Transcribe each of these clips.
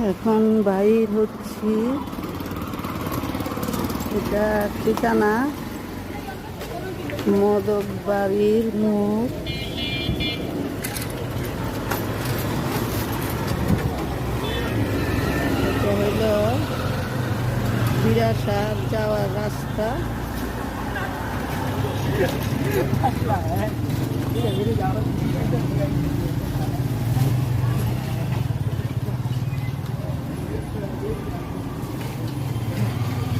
এখন বাইর হচ্ছি। এটা ঠিকানা মদক বাড়ির মোড়। এটা হইল বিরাসার যাওয়ার রাস্তা।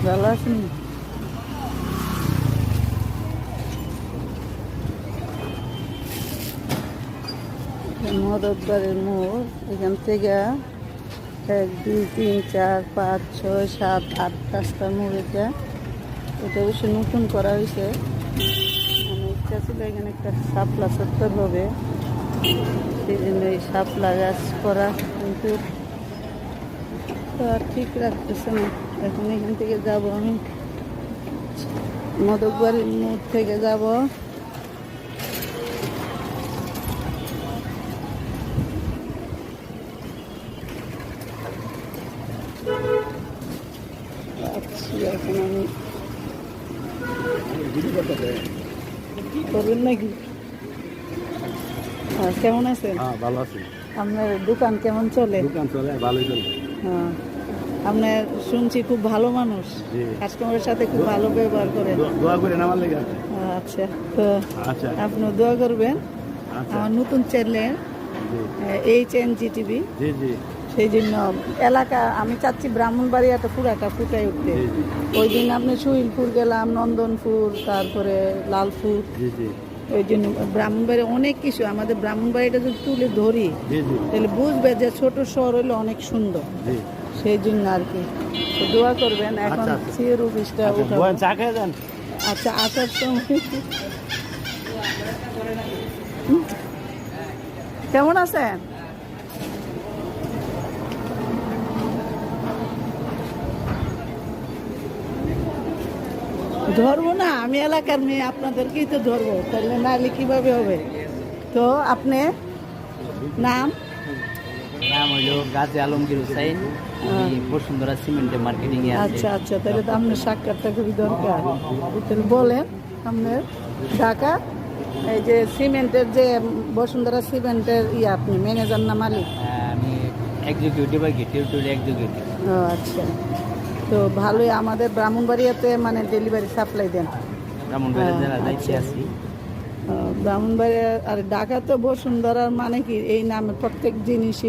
ভালো আছেন? মদকবাড়ির মোড়। এখান থেকে 1 2 3 4 5 6 7 8 5টা মোড়। এটা অবশ্য নতুন করা হয়েছে। মানে ইচ্ছা ছিল এখানে একটা শাপলা চত্বর হবে, সেই জন্য এই শাপলা গাছ করা, কিন্তু তো আর ঠিক রাখতেছে না। এখন এখান থেকে যাব আমি মদকবাড়ির মোড় থেকে যাব এখন আমি করবেন নাকি? কেমন আছেন? ভালো আছি। আপনার দোকান কেমন চলে? দোকান চলে, ভালোই চলে। হ্যাঁ, আপনার শুনছি খুব ভালো মানুষ, কাস্টমারের সাথে খুব ভালো ব্যবহার করেন। দোয়া করে আমার লেগে। আচ্ছা, তো আচ্ছা, আপনি দোয়া করবেন। আচ্ছা। আমার নতুন চ্যানেল HNGTV, জি জি সেই জন্য এলাকা আমি চাচ্ছি ব্রাহ্মণবাড়িয়াটা পুরাটা ফুটাই উঠতে। জি জি ওই দিন আপনি সুইলপুর গেলাম, নন্দনপুর, তারপরে লালপুর। জি জি ওই জন্য ব্রাহ্মণবাড়ি অনেক কিছু, আমাদের ব্রাহ্মণবাড়িটা যদি তুলে ধরি জি জি তাহলে বুঝবে যে ছোট শহর হইলে অনেক সুন্দর। জি। সেই জন্য আর কি, তো দোয়া করবেন। এখন আচ্ছা, আচ্ছা। সিএর অফিসটা উঠাবো। চা খেয়ে যান। আচ্ছা, আসার সময় কেমন আছেন? ধরবো না, আমি এলাকার মেয়ে, আপনাদেরকেই তো ধরবো, তাহলে নাহলে কিভাবে হবে? তো আপনি নাম? নাম হইল গাজী আলমগীর হুসাইন। আমি বসুন্ধরা সিমেন্টে মার্কেটিং এ আছি। আচ্ছা আচ্ছা, তাহলে তো আপনার সাক্ষাৎটা খুবই দরকার। তাহলে বলেন আপনার ঢাকা এই যে সিমেন্টের, যে বসুন্ধরা সিমেন্টের আপনি ম্যানেজার না মালিক? আমি এক্সিকিউটিভ আর টেরিটরি এক্সিকিউটিভ। ও আচ্ছা, তো ভালোই। আমাদের ব্রাহ্মণবাড়িয়াতে মানে ডেলিভারি সাপ্লাই দেন? ব্রাহ্মণবাড়িয়া জেলা আচ্ছা। দায়িত্বে আছি। ব্রাহ্মণবাড়িয়া আর ঢাকা তো বসুন্ধরার মানে কি এই নামে প্রত্যেক জিনিসই